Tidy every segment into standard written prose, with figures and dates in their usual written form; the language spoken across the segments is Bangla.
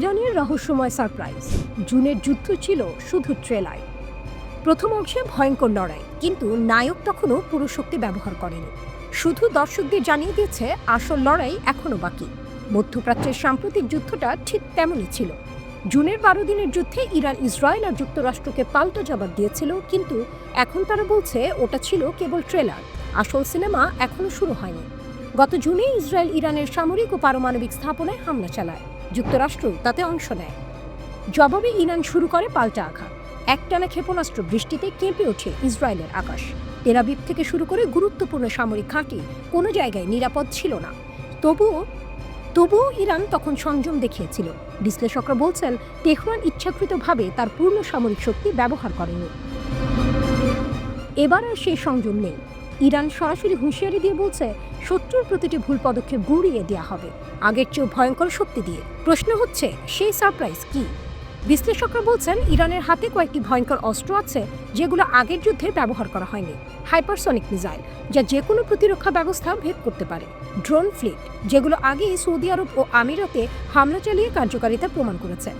ইরানের রহস্যময় সারপ্রাইজ। জুনের যুদ্ধ ছিল শুধু ট্রেলার। প্রথম অংশে ভয়ঙ্কর লড়াই, কিন্তু নায়ক তখনও পুরো শক্তি ব্যবহার করেনি। শুধু দর্শকদের জানিয়ে দিয়েছে আসল লড়াই এখনও বাকি। মধ্যপ্রাচ্যের সাম্প্রতিক যুদ্ধটা ঠিক তেমনই ছিল। জুনের 12 দিনের যুদ্ধে ইরান ইসরায়েল আর যুক্তরাষ্ট্রকে পাল্টা জবাব দিয়েছিল, কিন্তু এখন তারা বলছে ওটা ছিল কেবল ট্রেলার। আসল সিনেমা এখনও শুরু হয়নি। গত জুনে ইসরায়েল ইরানের সামরিক ও পারমাণবিক স্থাপনায় হামলা চালায়। যুক্তরাষ্ট্র তাতে অংশ নেয়। জবাবে ইরান শুরু করে পাল্টা আঘাত। একটানা ক্ষেপণাস্ত্র বৃষ্টিতে কেঁপে ওঠে ইসরায়েলের আকাশ। তেল-আবিব থেকে শুরু করে গুরুত্বপূর্ণ সামরিক ঘাঁটি কোনো জায়গায় নিরাপদ ছিল না। তবুও ইরান তখন সংযম দেখিয়েছিল। বিশ্লেষকরা বলছেন তেহরান ইচ্ছাকৃতভাবে তার পূর্ণ সামরিক শক্তি ব্যবহার করেনি। এবার আর সেই সংযম নেই। ইরান সরাসরি হুঁশিয়ারি দিয়ে বলছে শত্রুর প্রতিটি ভুল পদক্ষেপ গুঁড়িয়ে দেওয়া হবে, আগের চেয়েও ভয়ঙ্কর শক্তি দিয়ে। প্রশ্ন হচ্ছে সেই সারপ্রাইজ কি? বিশ্লেষকরা বলছেন ইরানের হাতে কয়েকটি ভয়ঙ্কর অস্ত্র আছে যেগুলো আগের যুদ্ধে ব্যবহার করা হয়নি। হাইপারসনিক মিসাইল, যা যে কোনো প্রতিরক্ষা ব্যবস্থা ভেদ করতে পারে। ড্রোন ফ্লিট, যেগুলো আগেই সৌদি আরব ও আমিরাতে হামলা চালিয়ে কার্যকারিতা প্রমাণ করেছে।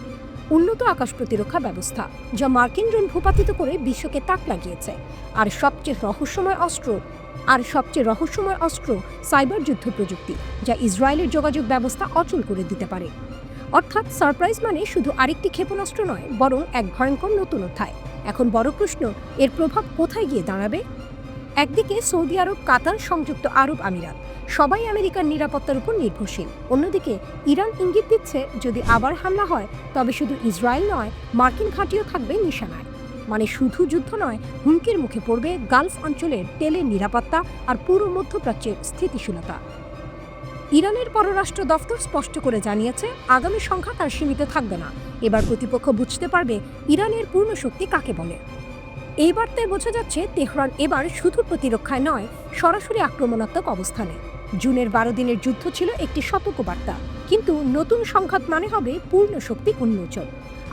উন্নত আকাশ প্রতিরক্ষা ব্যবস্থা, যা মার্কিন ড্রোন ভূপাতিত করে বিশ্বকে তাক লাগিয়েছে। আর সবচেয়ে রহস্যময় অস্ত্র সাইবার যুদ্ধ প্রযুক্তি, যা ইসরায়েলের যোগাযোগ ব্যবস্থা অচল করে দিতে পারে। অর্থাৎ সারপ্রাইজ মানে শুধু আরেকটি ক্ষেপণাস্ত্র নয়, বরং এক ভয়ঙ্কর নতুন অধ্যায়। এখন বড় প্রশ্ন, এর প্রভাব কোথায় গিয়ে দাঁড়াবে? একদিকে সৌদি আরব, কাতার, সংযুক্ত আরব আমিরাত, সবাই আমেরিকার নিরাপত্তার উপর নির্ভরশীল। অন্যদিকে ইরান ইঙ্গিত দিচ্ছে যদি আবার হামলা হয় তবে শুধু ইসরায়েল নয়, মার্কিন ঘাঁটিও থাকবে নিশানায়। মানে শুধু যুদ্ধ নয়, হুমকির মুখে পড়বে গালফ অঞ্চলের তেলের নিরাপত্তা আর পুরো মধ্যপ্রাচ্যের স্থিতিশীলতা। ইরানের পররাষ্ট্র দফতর স্পষ্ট করে জানিয়েছে আগামী সংখ্যা তার সীমিত থাকবে না। এবার প্রতিপক্ষ বুঝতে পারবে ইরানের পূর্ণ শক্তি কাকে বলে। এই বার্তায় বোঝা যাচ্ছে তেহরান এবার শুধু প্রতিরক্ষায় নয়, সরাসরি আক্রমণাত্মক অবস্থানে। জুনের 12 দিনের যুদ্ধ ছিল একটি সতর্কবার্তা, কিন্তু নতুন সংঘাত মানে হবে পূর্ণ শক্তি উন্মোচন।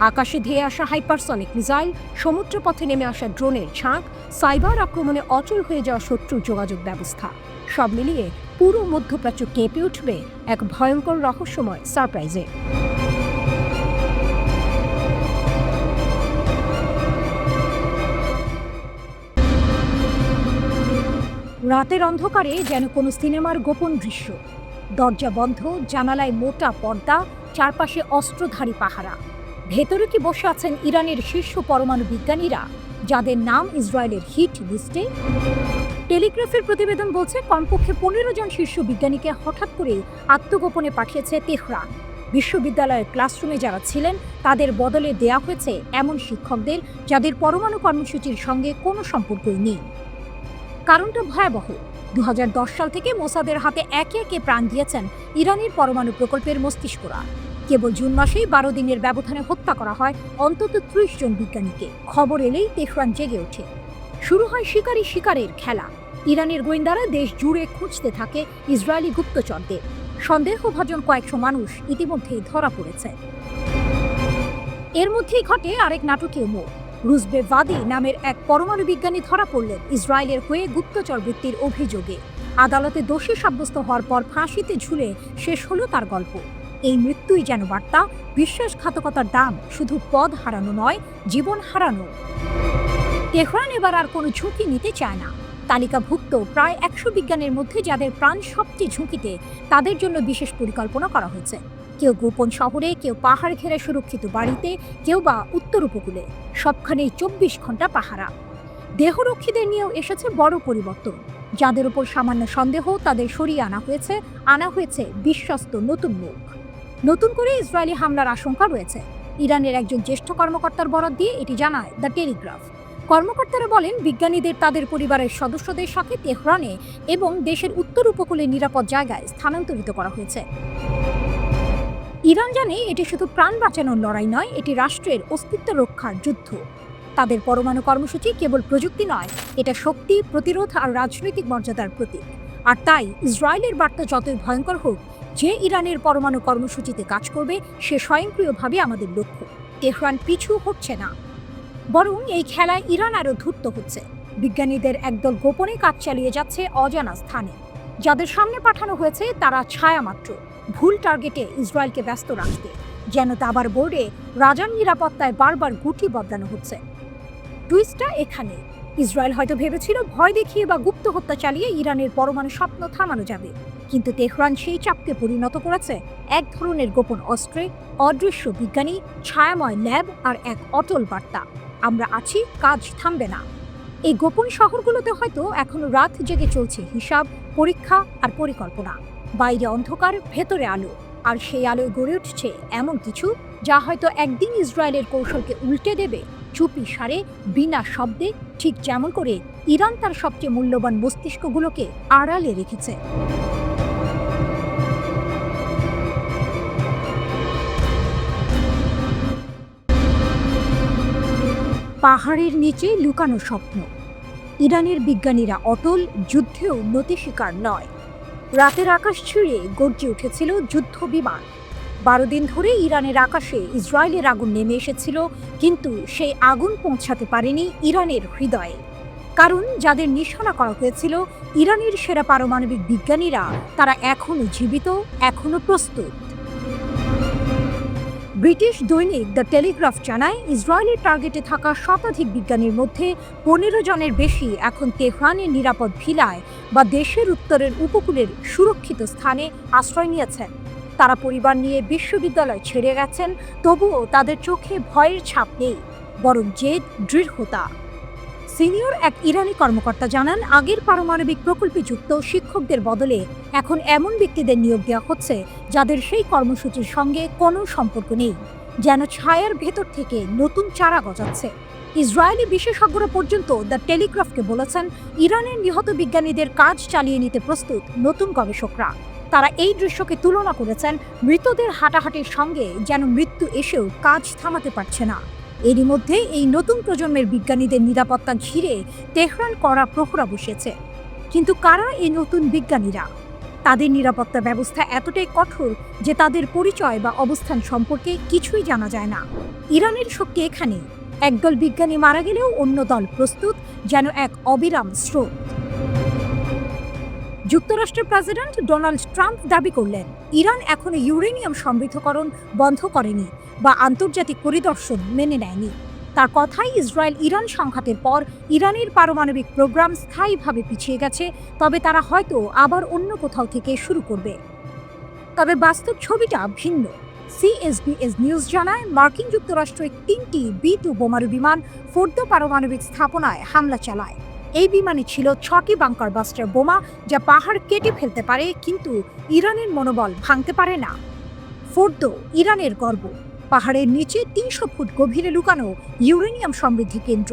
আকাশে ধেয়ে আসা হাইপারসনিক মিসাইল, সমুদ্রপথে নেমে আসা ড্রোনের ঝাঁক, সাইবার আক্রমণে অচল হয়ে যাওয়া শত্রুর যোগাযোগ ব্যবস্থা, সব মিলিয়ে পুরো মধ্যপ্রাচ্য কেঁপে উঠবে এক ভয়ঙ্কর রহস্যময় সারপ্রাইজে। রাতের অন্ধকারে যেন কোনো সিনেমার গোপন দৃশ্য। দরজা বন্ধ, জানালায় মোটা পর্দা, চারপাশে অস্ত্রধারী পাহারা। ভেতরে কি বসে আছেন ইরানের শীর্ষ পরমাণু বিজ্ঞানীরা, যাদের নাম ইসরায়েলের হিট লিস্টে? টেলিগ্রাফের প্রতিবেদন বলছে কমপক্ষে 15 জন শীর্ষ বিজ্ঞানীকে হঠাৎ করে আত্মগোপনে পাঠিয়েছে তেহরান। বিশ্ববিদ্যালয়ের ক্লাসরুমে যারা ছিলেন তাদের বদলে দেয়া হয়েছে এমন শিক্ষকদের যাদের পরমাণু কর্মসূচির সঙ্গে কোনো সম্পর্কই নেই। কারণটা ভয়াবহ। 2010 সাল থেকে মোসাদের হাতে একে একে প্রাণ দিয়েছেন ইরানের পরমাণু প্রকল্পের মস্তিষ্করা। কেবল জুন মাসেই 12 দিনের ব্যবধানে হত্যা করা হয় অন্তত 30 জন বিজ্ঞানীকে। খবর এলেই তেহরান জেগে ওঠে। শুরু হয় শিকারের খেলা। ইরানের গোয়েন্দারা দেশ জুড়ে খুঁজতে থাকে ইসরায়েলি গুপ্তচরদের। সন্দেহভাজন কয়েকশো মানুষ ইতিমধ্যেই ধরা পড়েছে। এর মধ্যেই ঘটে আরেক নাটকীয় মোড়। রুজবে ভাদি নামের এক পরমাণু বিজ্ঞানী ধরা পড়লেন ইসরায়েলের হয়ে গুপ্তচর বৃত্তির অভিযোগে। আদালতে দোষী সাব্যস্ত হওয়ার পর ফাঁসিতে ঝুলে শেষ হলো তার গল্প। এই মৃত্যুই যেন বার্তা, বিশ্বাসঘাতকতার দাম শুধু পদ হারানো নয়, জীবন হারানো। তেহরান এবার আর কোনো ঝুঁকি নিতে চায় না। তালিকাভুক্ত প্রায় 100 বিজ্ঞানীর মধ্যে যাদের প্রাণ সবচেয়ে ঝুঁকিতে, তাদের জন্য বিশেষ পরিকল্পনা করা হয়েছে। কেউ গোপন শহরে, কেউ পাহাড় ঘেরা সুরক্ষিত বাড়িতে, কেউ বা উত্তর উপকূলে। সবখানেই 24 ঘন্টা পাহারা। দেহরক্ষীদের নিয়েও এসেছে বড় পরিবর্তন। যাদের উপর সামান্য সন্দেহ, তাদের সরিয়ে আনা হয়েছে বিশ্বস্ত নতুন মুখ। নতুন করে ইসরায়েলি হামলার আশঙ্কা রয়েছে। ইরানের একজন জ্যেষ্ঠ কর্মকর্তার বরাত দিয়ে এটি জানায় দ্য টেলিগ্রাফ। কর্মকর্তারা বলেন বিজ্ঞানীদের তাদের পরিবারের সদস্যদের সাথে তেহরানে এবং দেশের উত্তর উপকূলে নিরাপদ জায়গায় স্থানান্তরিত করা হয়েছে। ইরান জানে এটি শুধু প্রাণ বাঁচানোর লড়াই নয়, এটি রাষ্ট্রের অস্তিত্ব রক্ষার যুদ্ধ। তাদের পরমাণু কর্মসূচি কেবল প্রযুক্তি নয়, এটা শক্তি, প্রতিরোধ আর রাজনৈতিক মর্যাদার প্রতীক। আর তাই ইসরায়েলের বার্তা যতই ভয়ঙ্কর হোক, যে ইরানের পরমাণু কর্মসূচিতে কাজ করবে সে স্বয়ংক্রিয়ভাবে আমাদের লক্ষ্য। তেহরান পিছু হচ্ছে না, বরং এই খেলায় ইরান আরও ধূর্ত হচ্ছে। বিজ্ঞানীদের একদল গোপনে কাজ চালিয়ে যাচ্ছে অজানা স্থানে। যাদের সামনে পাঠানো হয়েছে তারা ছায়া মাত্র, ভুল টার্গেটে ইসরায়েলকে ব্যস্ত রাখতে। যেন দাবার বোর্ডে রাজার নিরাপত্তায় বারবার গুটি বদলানো হচ্ছে। টুইস্টটা এখানে, ইসরায়েল হয়তো ভেবেছিল ভয় দেখিয়ে বা গুপ্ত হত্যা চালিয়ে ইরানের পরমাণু স্বপ্ন থামানো যাবে, কিন্তু তেহরান সেই চাপকে পরিণত করেছে এক ধরনের গোপন অস্ত্রে, অদৃশ্য বিজ্ঞানী, ছায়াময় ল্যাব আর এক অটল বার্তা: আমরা আছি, কাজ থামবে না। এই গোপন শহরগুলোতে হয়তো এখনো রাত জেগে চলছে হিসাব, পরীক্ষা আর পরিকল্পনা। বাইরে অন্ধকার, ভেতরে আলো, আর সেই আলোয় গড়ে উঠছে এমন কিছু যা হয়তো একদিন ইসরায়েলের কৌশলকে উল্টে দেবে, চুপি সারে, বিনা শব্দে, ঠিক যেমন করে ইরান তার সবচেয়ে মূল্যবান মস্তিষ্কগুলোকে আড়ালে রেখেছে। পাহাড়ের নিচে লুকানো স্বপ্ন। ইরানের বিজ্ঞানীরা অটল, যুদ্ধেও নতি শিকার নয়। রাতের আকাশ ছিঁড়ে গর্জে উঠেছিল যুদ্ধ বিমান। 12 দিন ধরে ইরানের আকাশে ইসরায়েলের আগুন নেমে এসেছিল, কিন্তু সেই আগুন পৌঁছাতে পারেনি ইরানের হৃদয়ে। কারণ যাদের নিশানা করা হয়েছিল ইরানের সেরা পারমাণবিক বিজ্ঞানীরা, তারা এখনো জীবিত, এখনো প্রস্তুত। ব্রিটিশ দৈনিক দ্য টেলিগ্রাফ জানায়, ইসরায়েলের টার্গেটে থাকা শতাধিক বিজ্ঞানীর মধ্যে 15 জনের বেশি এখন তেহরানের নিরাপদ ভিলায় বা দেশের উত্তরের উপকূলের সুরক্ষিত স্থানে আশ্রয় নিয়েছেন। তারা পরিবার নিয়ে বিশ্ববিদ্যালয় ছেড়ে গেছেন, তবুও তাদের চোখে ভয়ের ছাপ নেই, বরং জেদ, দৃঢ়তা। সিনিয়র এক ইরানি কর্মকর্তা জানান, আগের পারমাণবিক প্রকল্পে যুক্ত শিক্ষকদের বদলে এখন এমন ব্যক্তিদের নিয়োগ দেওয়া হচ্ছে যাদের সেই কর্মসূচির সঙ্গে কোনো সম্পর্ক নেই, যেন ছায়ার ভেতর থেকে নতুন চারা গজাচ্ছে। ইসরায়েলি বিশেষজ্ঞরা পর্যন্ত দ্য টেলিগ্রাফকে বলেছেন, ইরানের নিহত বিজ্ঞানীদের কাজ চালিয়ে নিতে প্রস্তুত নতুন গবেষকরা। তারা এই দৃশ্যকে তুলনা করেছেন মৃতদের হাঁটাহাঁটির সঙ্গে, যেন মৃত্যু এসেও কাজ থামাতে পারছে না। এরই মধ্যে এই নতুন প্রজন্মের বিজ্ঞানীদের নিরাপত্তা ঘিরে তেহরান কড়া প্রহরা বসেছে। কিন্তু কারা এই নতুন বিজ্ঞানীরা? তাদের নিরাপত্তা ব্যবস্থা এতটাই কঠোর যে তাদের পরিচয় বা অবস্থান সম্পর্কে কিছুই জানা যায় না। ইরানের শক্তি এখানে, একদল বিজ্ঞানী মারা গেলেও অন্য দল প্রস্তুত, যেন এক অবিরাম স্রোত। যুক্তরাষ্ট্রের প্রেসিডেন্ট ডোনাল্ড ট্রাম্প দাবি করলেন, ইরান এখনো ইউরেনিয়াম সমৃদ্ধকরণ বন্ধ করেনি বা আন্তর্জাতিক পরিদর্শন মেনে নেয়নি। তার কথায়, ইসরায়েল ইরান সংঘাতের পর ইরানের পারমাণবিক প্রোগ্রাম স্থায়ীভাবে পিছিয়ে গেছে, তবে তারা হয়তো আবার অন্য কোথাও থেকে শুরু করবে। তবে বাস্তব ছবিটা ভিন্ন। সিএসবিএস নিউজ জানায়, মার্কিন যুক্তরাষ্ট্র 3টি B-2 বোমারু বিমান ফোর্দো পারমাণবিক স্থাপনায় হামলা চালায়। এই বিমানে ছিল 6টি বাংকার বাস্টার বোমা, যা পাহাড় কেটে ফেলতে পারে, কিন্তু ইরানের মনোবল ভাঙতে পারে না। ফোর্দো ইরানের গর্ব, পাহাড়ের নিচে 300 ফুট গভীরে লুকানো ইউরেনিয়াম সমৃদ্ধি কেন্দ্র।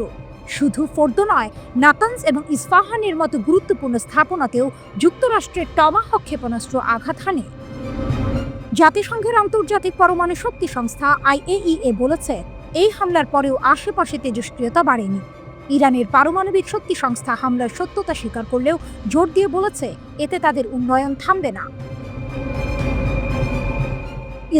শুধু ফোর্দো নয়, নাতানজ এবং ইস্পাহানের মতো গুরুত্বপূর্ণ স্থাপনাতেও যুক্তরাষ্ট্রের টমাহক ক্ষেপণাস্ত্র আঘাত হানে। জাতিসংঘের আন্তর্জাতিক পরমাণু শক্তি সংস্থা IAEA বলেছে, এই হামলার পরেও আশেপাশে তেজস্ক্রিয়তা বাড়েনি। ইরানের পারমাণবিক শক্তি সংস্থা হামলার সত্যতা স্বীকার করলেও জোর দিয়ে বলেছে, এতে তাদের উন্নয়ন থামবে না।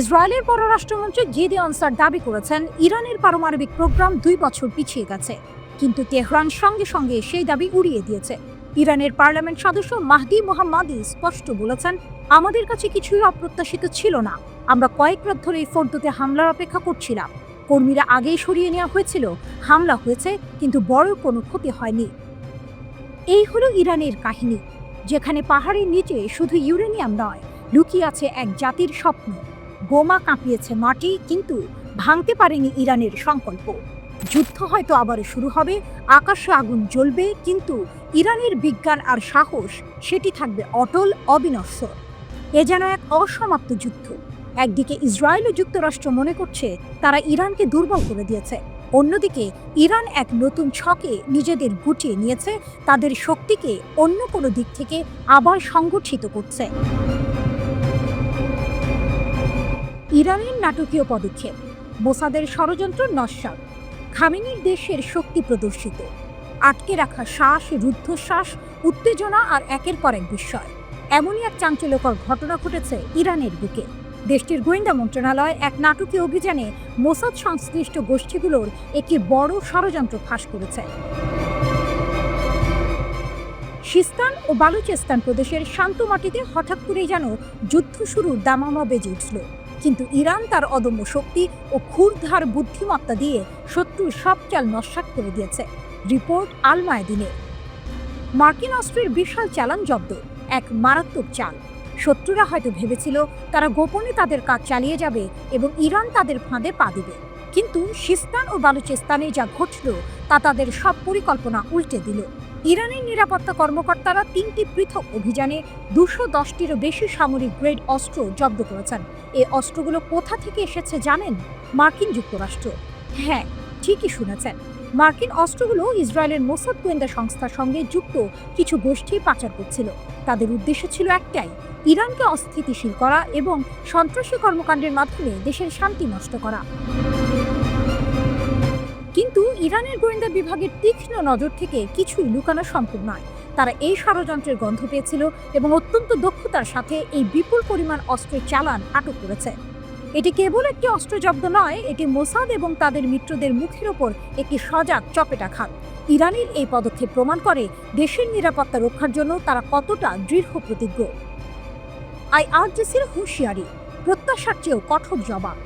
ইসরায়েলের পররাষ্ট্রমন্ত্রী গিদেওন স্যার দাবি করেছেন, ইরানের পারমাণবিক প্রোগ্রাম 2 বছর পিছিয়ে গেছে, কিন্তু তেহরান সঙ্গে সঙ্গে সেই দাবি উড়িয়ে দিয়েছে। ইরানের পার্লামেন্ট সদস্য মাহদি মোহাম্মদি স্পষ্ট বলেছেন, আমাদের কাছে কিছুই অপ্রত্যাশিত ছিল না। আমরা কয়েক রাত ধরে এই ফোর্দোতে হামলার অপেক্ষা করছিলাম। কর্মীরা আগেই সরিয়ে নেওয়া হয়েছিল, হামলা হয়েছে, কিন্তু বড় কোনো ক্ষতি হয়নি। এই হলো ইরানের কাহিনী, যেখানে পাহাড়ের নিচে শুধু ইউরেনিয়াম নয়, লুকিয়ে আছে এক জাতির স্বপ্ন। বোমা কাঁপিয়েছে মাটি, কিন্তু ভাঙতে পারেনি ইরানের সংকল্প। যুদ্ধ হয়তো আবার শুরু হবে, আকাশে আগুন জ্বলবে, কিন্তু ইরানের বিজ্ঞান আর সাহস, সেটি থাকবে অটল, অবিনশ্বর। এ যেন এক অসমাপ্ত যুদ্ধ। একদিকে ইসরায়েল ও যুক্তরাষ্ট্র মনে করছে তারা ইরানকে দুর্বল করে দিয়েছে, অন্যদিকে ইরান এক নতুন ছকে নিজেদের গুটিয়ে নিয়েছে, তাদের শক্তিকে অন্য কোনো দিক থেকে আবার সংগঠিত করছে। ইরানের নাটকীয় পদক্ষেপ, মোসাদের ষড়যন্ত্র নস্যাৎ, খামেনির দেশের শক্তি প্রদর্শিত, আটকে রাখা শ্বাস, রুদ্ধশ্বাস, উত্তেজনা আর একের পর এক বিস্ময়। এমনই এক চাঞ্চল্যকর ঘটনা ঘটেছে ইরানের বুকে। দেশটির গোয়েন্দা মন্ত্রণালয় এক নাটকীয় অভিযানে মোসাদ সংশ্লিষ্ট গোষ্ঠীগুলোর একটি বড় ষড়যন্ত্র ফাঁস করেছে। সিস্তান ও বালুচেস্তান প্রদেশের শান্ত মাটিতে হঠাৎ করেই যেন যুদ্ধ শুরুর দামামা বেজে উঠল। কিন্তু ইরান তার অদম্য শক্তি ও ক্ষুরধার বুদ্ধিমত্তা দিয়ে শত্রুর সব চাল নস্যাৎ করে দিয়েছে। রিপোর্ট আল মায়াদিনের। মার্কিন অস্ত্রের বিশাল চালান জব্দ, এক মারাত্মক চাল। শত্রুরা হয়তো ভেবেছিল তারা গোপনে তাদের কাজ চালিয়ে যাবে এবং ইরান তাদের ফাঁদে পা দিবে, কিন্তু সিস্তান ও বালুচিস্তানে যা ঘটল তা তাদের সব পরিকল্পনা উল্টে দিল। ইরানের নিরাপত্তা কর্মকর্তারা 3টি পৃথক অভিযানে 210টিরও বেশি সামরিক গ্রেড অস্ত্র জব্দ করেছেন। এই অস্ত্রগুলো কোথা থেকে এসেছে জানেন? মার্কিন যুক্তরাষ্ট্র। হ্যাঁ, ঠিকই শুনেছেন। মার্কিন অস্ত্রগুলো ইসরায়েলের মোসাদ গোয়েন্দা সংস্থার সঙ্গে যুক্ত কিছু গোষ্ঠী পাচার করছিল। তাদের উদ্দেশ্য ছিল একটাই, ইরানকে অস্থিতিশীল করা এবং সন্ত্রাসী কর্মকাণ্ডের মাধ্যমে দেশের শান্তি নষ্ট করা। কিন্তু ইরানের গোয়েন্দা বিভাগের তীক্ষ্ণ নজর থেকে কিছুই লুকানো সম্ভব নয়। তারা এই ষড়যন্ত্রের গন্ধ পেয়েছিল এবং অত্যন্ত দক্ষতার সাথে এই বিপুল পরিমাণ অস্ত্রের চালান আটক করেছে। এটি কেবল একটি অস্ত্র জব্দ নয়, এটি মোসাদ এবং তাদের মিত্রদের মুখের ওপর একটি সজাগ চপেটাঘাত। ইরানের এই পদক্ষেপ প্রমাণ করে দেশের নিরাপত্তা রক্ষার জন্য তারা কতটা দৃঢ় প্রতিজ্ঞ। আইআরজিসির হুঁশিয়ারি, প্রত্যাশার চেয়েও কঠোর জবাব।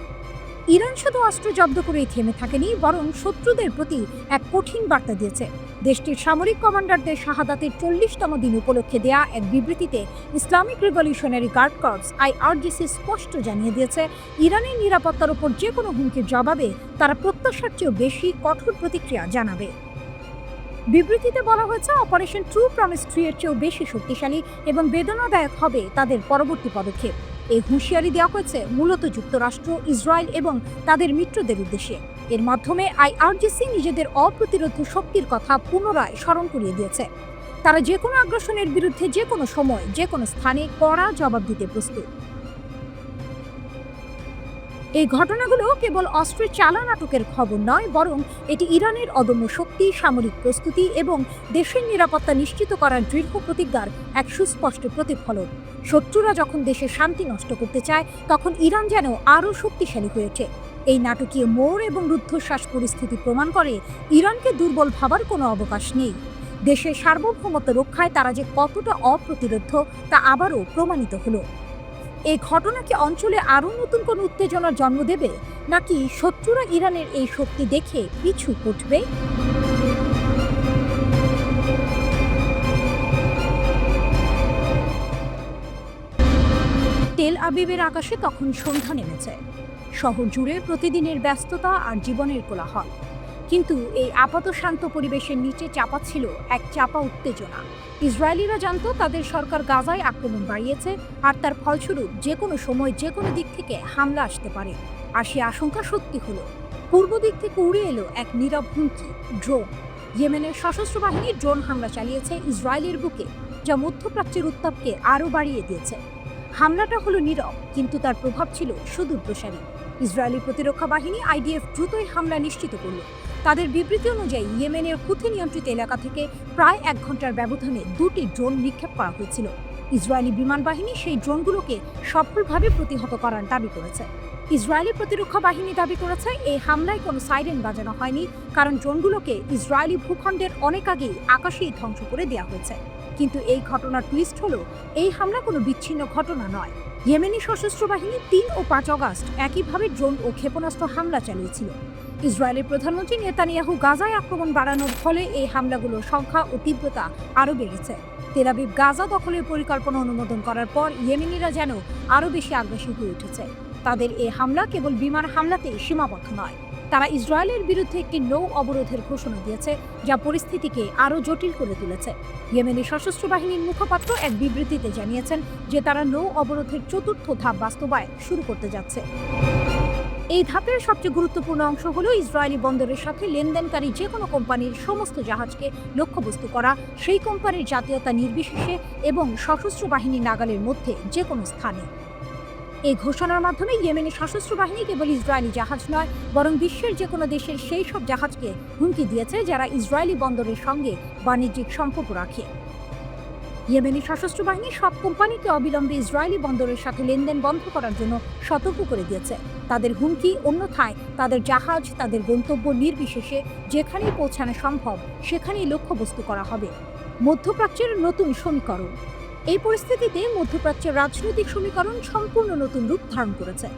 ইরান শুধু অস্ত্র জব্দ করেই থেমে থাকেনি, বরং শত্রুদের প্রতি এক কঠিন বার্তা দিয়েছে। দেশটির সামরিক কমান্ডারদের শাহাদাতের 40তম দিন উপলক্ষে দেয়া এক বিবৃতিতে Islamic Revolutionary Guard Corps IRGC স্পষ্ট জানিয়ে দিয়েছে, ইরানের নিরাপত্তার উপর যে কোনো হুমকির জবাবে তারা প্রত্যাশার চেয়েও বেশি কঠোর প্রতিক্রিয়া জানাবে। বিবৃতিতে বলা হয়েছে, অপারেশন ট্রু প্রমিস 3 এর চেয়েও বেশি শক্তিশালী এবং বেদনাদায়ক হবে তাদের পরবর্তী পদক্ষেপ। এই হুঁশিয়ারি দেওয়া হয়েছে মূলত যুক্তরাষ্ট্র, ইসরায়েল এবং তাদের মিত্রদের উদ্দেশ্যে। এর মাধ্যমে আইআরজিসি নিজেদের অপ্রতিরোধ্য শক্তির কথা পুনরায় স্মরণ করিয়ে দিয়েছে। তারা যে কোনো আগ্রাসনের বিরুদ্ধে যে কোনো সময়, যে কোনো স্থানে কড়া জবাব দিতে প্রস্তুত। এই ঘটনাগুলো কেবল অস্ত্রের চালান আটকের খবর নয়, বরং এটি ইরানের অদম্য শক্তি, সামরিক প্রস্তুতি এবং দেশের নিরাপত্তা নিশ্চিত করার দৃঢ় প্রতিজ্ঞার এক সুস্পষ্ট প্রতিফলন। শত্রুরা যখন দেশের শান্তি নষ্ট করতে চায়, তখন ইরান যেন আরও শক্তিশালী হয়ে ওঠে। এই নাটকীয় মোড় এবং রুদ্ধশ্বাস পরিস্থিতি প্রমাণ করে ইরানকে দুর্বল ভাবার কোনো অবকাশ নেই। দেশের সার্বভৌমত্ব রক্ষায় তারা যে কতটা অপ্রতিরোধ্য তা আবারও প্রমাণিত হলো। এই ঘটনা কি অঞ্চলে আরও নতুন কোনো উত্তেজনার জন্ম দেবে, নাকি শত্রুরা ইরানের এই শক্তি দেখে পিছু হটবে? তেল আবিবের আকাশে তখন সন্ধ্যা নেমেছে। শহর জুড়ে প্রতিদিনের ব্যস্ততা আর জীবনের কোলাহল। কিন্তু এই আপাত শান্ত পরিবেশের নিচে চাপা ছিল এক চাপা উত্তেজনা। ইসরায়েলিরা জানত তাদের সরকার গাজায় আক্রমণ বাড়িয়েছে, আর তার ফলস্বরূপ যে কোনো সময় যে কোনো দিক থেকে হামলা আসতে পারে। আর সে আশঙ্কা সত্যি হলো। পূর্ব দিক থেকে উড়ে এলো এক নীরব হুমকি, ড্রোন। ইয়েমেনের সশস্ত্র বাহিনী ড্রোন হামলা চালিয়েছে ইসরায়েলের বুকে, যা মধ্যপ্রাচ্যের উত্তাপকে আরও বাড়িয়ে দিয়েছে। হামলাটা হলো নীরব, কিন্তু তার প্রভাব ছিল সুদূরপ্রসারী। ইসরায়েলি প্রতিরক্ষা বাহিনী আইডিএফ দ্রুতই হামলা নিশ্চিত করল। তাদের বিবৃতি অনুযায়ী ইয়েমেনের হুথি নিয়ন্ত্রিত এলাকা থেকে প্রায় 1 ঘন্টার ব্যবধানে 2টি ড্রোন নিক্ষেপ করা হয়েছিল। ইসরায়েলি বিমান বাহিনী সেই ড্রোনগুলোকে সফলভাবে প্রতিহত করার দাবি করেছে। ইসরায়েলি প্রতিরক্ষা বাহিনী দাবি করেছে, এই হামলায় কোনো সাইরেন বাজানো হয়নি, কারণ ড্রোনগুলোকে ইসরায়েলি ভূখণ্ডের অনেক আগেই আকাশেই ধ্বংস করে দেওয়া হয়েছে। কিন্তু এই ঘটনার টুইস্ট হলো, এই হামলা কোনো বিচ্ছিন্ন ঘটনা নয়। ইয়েমেনি সশস্ত্র বাহিনী 3 ও 5 অগাস্ট একইভাবে ড্রোন ও ক্ষেপণাস্ত্র হামলা চালিয়েছিল। ইসরায়েলের প্রধানমন্ত্রী নেতানিয়াহু গাজায় আক্রমণ বাড়ানোর ফলে এই হামলাগুলোর সংখ্যা ও তীব্রতা আরও বেড়েছে। তেল আবিব গাজা দখলের পরিকল্পনা অনুমোদন করার পর ইয়েমেনিরা যেন আরও বেশি আগ্রাসী হয়ে উঠেছে। তাদের এই হামলা কেবল বিমান হামলাতেই সীমাবদ্ধ নয়, তারা ইসরায়েলের বিরুদ্ধে একটি নৌ অবরোধের ঘোষণা দিয়েছে, যা পরিস্থিতিকে আরও জটিল করে তুলেছে। ইয়েমেনি সশস্ত্র বাহিনীর মুখপাত্র এক বিবৃতিতে জানিয়েছেন যে তারা নৌ অবরোধের 4র্থ ধাপ বাস্তবায়ন শুরু করতে যাচ্ছে। এই ধাপের সবচেয়ে গুরুত্বপূর্ণ অংশ হলো ইসরায়েলি বন্দরের সাথে লেনদেনকারী যে কোনো কোম্পানির সমস্ত জাহাজকে লক্ষ্যবস্তু করা, সেই কোম্পানির জাতীয়তা নির্বিশেষে এবং সশস্ত্র বাহিনী নাগালের মধ্যে যে কোনো স্থানে। এই ঘোষণার মাধ্যমে ইয়েমেনি সশস্ত্র বাহিনী কেবল ইসরায়েলি জাহাজ নয়, বরং বিশ্বের যে কোনো দেশের সেই সব জাহাজকে হুমকি দিয়েছে যারা ইসরায়েলি বন্দরের সঙ্গে বাণিজ্যিক সম্পর্ক রাখে। ইয়েমেনি সশস্ত্র বাহিনী সব কোম্পানিকে অবিলম্বে ইসরায়েলি বন্দরের সাথে লেনদেন বন্ধ করার জন্য সতর্ক করে দিয়েছে। তাদের হুমকি, অন্যথায় তাদের জাহাজ তাদের গন্তব্য নির্বিশেষে যেখানেই পৌঁছানো সম্ভব সেখানেই লক্ষ্যবস্তু করা হবে। মধ্যপ্রাচ্যের নতুন সমীকরণ। এই পরিস্থিতিতে মধ্যপ্রাচ্যের রাজনৈতিক সমীকরণ সম্পূর্ণ নতুন রূপ ধারণ করেছে।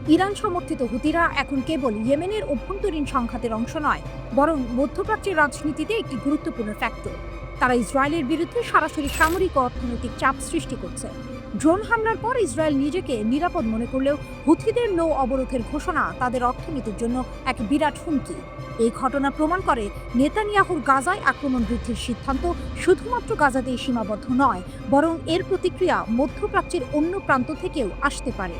ইরান সমর্থিত হুতিরা এখন কেবল ইয়েমেনের অভ্যন্তরীণ সংঘাতের অংশ নয়, বরং মধ্যপ্রাচ্যের রাজনীতিতে একটি গুরুত্বপূর্ণ ফ্যাক্টর। তারা ইসরায়েলের বিরুদ্ধে সরাসরি সামরিক ও অর্থনৈতিক চাপ সৃষ্টি করছে। ড্রোন হামলার পর ইসরায়েল নিজেকে নিরাপদ মনে করলেও হুথিদের নৌ অবরোধের ঘোষণা তাদের অর্থনীতির জন্য এক বিরাট হুমকি। এই ঘটনা প্রমাণ করে নেতানিয়াহুর গাজায় আক্রমণ বৃদ্ধির সিদ্ধান্ত শুধুমাত্র গাজাতেই সীমাবদ্ধ নয়, বরং এর প্রতিক্রিয়া মধ্যপ্রাচ্যের অন্য প্রান্ত থেকেও আসতে পারে।